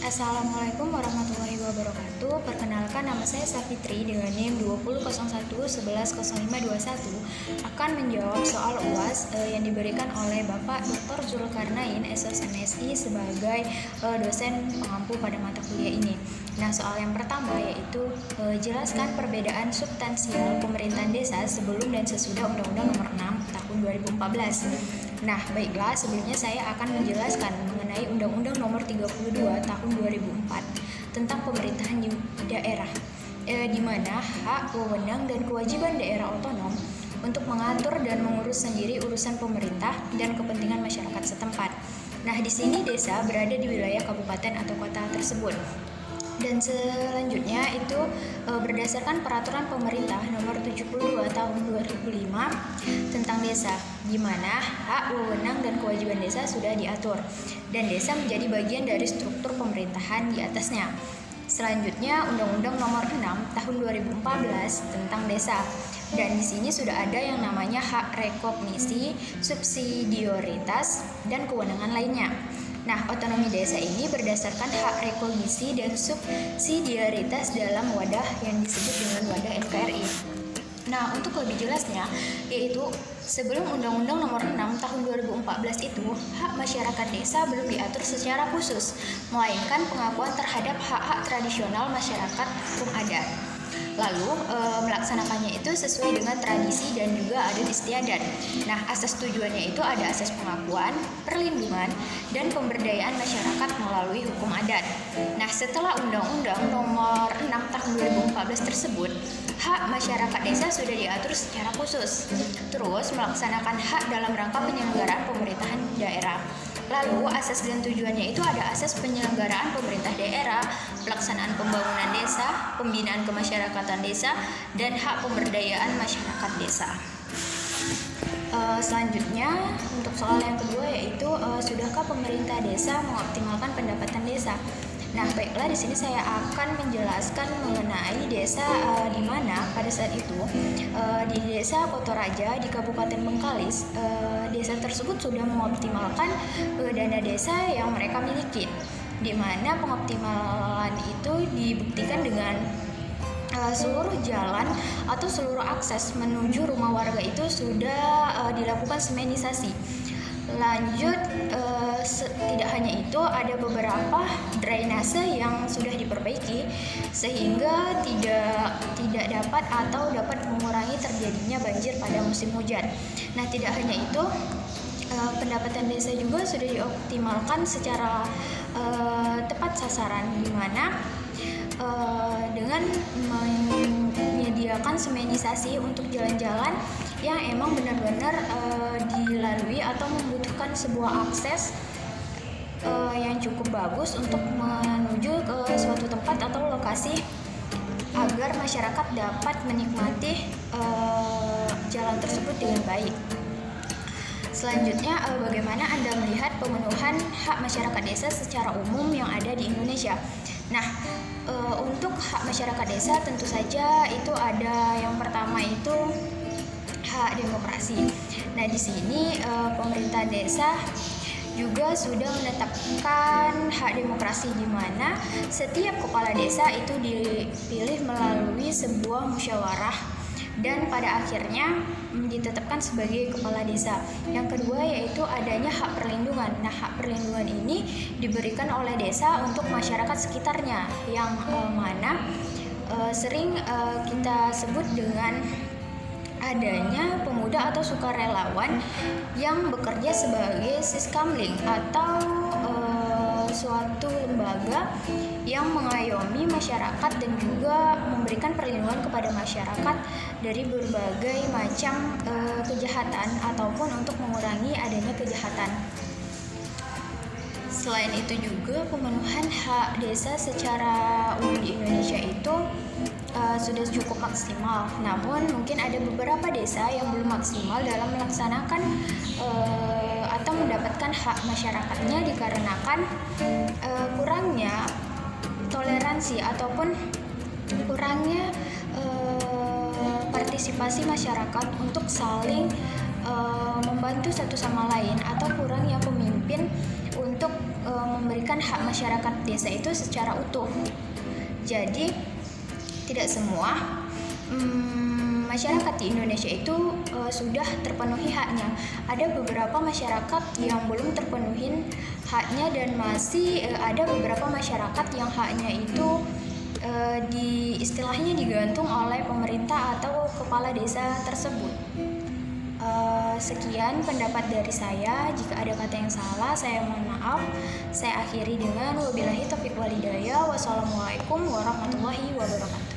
Assalamualaikum warahmatullahi wabarakatuh. Perkenalkan, nama saya Safitri dengan NIM 2001110521 akan menjawab soal UAS yang diberikan oleh Bapak Dr. Zulkarnain, SSMSI sebagai dosen pengampu pada mata kuliah ini. Nah, soal yang pertama yaitu jelaskan perbedaan substansial pemerintahan desa sebelum dan sesudah Undang-Undang Nomor 6 Tahun 2014. Nah, baiklah, sebelumnya saya akan menjelaskan mengenai Undang-Undang Nomor 32 Tahun 2004 tentang pemerintahan di daerah, di mana hak, wewenang, dan kewajiban daerah otonom untuk mengatur dan mengurus sendiri urusan pemerintah dan kepentingan masyarakat setempat. Nah, di sini desa berada di wilayah kabupaten atau kota tersebut. Dan selanjutnya itu berdasarkan peraturan pemerintah nomor 72 tahun 2005 tentang desa, di mana hak, wewenang, dan kewajiban desa sudah diatur dan desa menjadi bagian dari struktur pemerintahan di atasnya. Selanjutnya Undang-Undang Nomor 6 Tahun 2014 tentang desa. Dan di sini sudah ada yang namanya hak rekognisi, subsidioritas, dan kewenangan lainnya. Nah, otonomi desa ini berdasarkan hak rekognisi dan subsidiaritas dalam wadah yang disebut dengan wadah NKRI. Nah, untuk lebih jelasnya, yaitu sebelum Undang-Undang Nomor 6 Tahun 2014 itu, hak masyarakat desa belum diatur secara khusus, melainkan pengakuan terhadap hak-hak tradisional masyarakat hukum adat. Lalu melaksanakannya itu sesuai dengan tradisi dan juga adat istiadat. Nah, asas tujuannya itu ada asas pengakuan, perlindungan, dan pemberdayaan masyarakat melalui hukum adat. Nah, setelah Undang-Undang Nomor 6 Tahun 2014 tersebut, hak masyarakat desa sudah diatur secara khusus. Terus melaksanakan hak dalam rangka penyelenggaraan pemerintahan daerah. Lalu asas dan tujuannya itu ada asas penyelenggaraan pemerintah daerah, pelaksanaan pembangunan desa, pembinaan kemasyarakatan desa, dan hak pemberdayaan masyarakat desa. Selanjutnya untuk soal yang kedua yaitu sudahkah pemerintah desa mengoptimalkan pendapatan desa? Nah, baiklah, di sini saya akan menjelaskan mengenai desa di mana pada saat itu di desa Kotoraja di Kabupaten Bengkalis, desa tersebut sudah mengoptimalkan dana desa yang mereka miliki, di mana pengoptimalan itu dibuktikan dengan seluruh jalan atau seluruh akses menuju rumah warga itu sudah dilakukan semenisasi. Lanjut, tidak hanya itu, ada beberapa drainase yang sudah diperbaiki sehingga tidak dapat atau dapat mengurangi terjadinya banjir pada musim hujan. Nah, tidak hanya itu, pendapatan desa juga sudah dioptimalkan secara tepat sasaran, di mana dengan menyediakan semenisasi untuk jalan-jalan yang emang benar-benar dilalui atau membutuhkan sebuah akses yang cukup bagus untuk menuju ke suatu tempat atau lokasi agar masyarakat dapat menikmati jalan tersebut dengan baik. Selanjutnya, bagaimana Anda melihat pemenuhan hak masyarakat desa secara umum yang ada di Indonesia? Nah, untuk hak masyarakat desa tentu saja itu ada yang pertama itu hak demokrasi. Nah, di sini pemerintah desa juga sudah menetapkan hak demokrasi, di mana setiap kepala desa itu dipilih melalui sebuah musyawarah dan pada akhirnya ditetapkan sebagai kepala desa. Yang kedua yaitu adanya hak perlindungan. Nah, hak perlindungan ini diberikan oleh desa untuk masyarakat sekitarnya yang mana sering kita sebut dengan adanya pemuda atau sukarelawan yang bekerja sebagai siskamling atau suatu lembaga yang mengayomi masyarakat dan juga memberikan perlindungan kepada masyarakat dari berbagai macam kejahatan ataupun untuk mengurangi adanya kejahatan. Selain itu juga pemenuhan hak desa secara umum di Indonesia itu sudah cukup maksimal. Namun mungkin ada beberapa desa yang belum maksimal dalam melaksanakan atau mendapatkan hak masyarakatnya dikarenakan kurangnya toleransi ataupun kurangnya partisipasi masyarakat untuk saling membantu satu sama lain, atau kurangnya pemimpin untuk memberikan hak masyarakat desa itu secara utuh. Jadi tidak semua masyarakat di Indonesia itu sudah terpenuhi haknya. Ada beberapa masyarakat yang belum terpenuhi haknya, dan masih ada beberapa masyarakat yang haknya itu istilahnya digantung oleh pemerintah atau kepala desa tersebut. Sekian pendapat dari saya. Jika ada kata yang salah, saya mohon maaf. Saya akhiri dengan wabillahi taufiq walhidayah. Wassalamualaikum warahmatullahi wabarakatuh.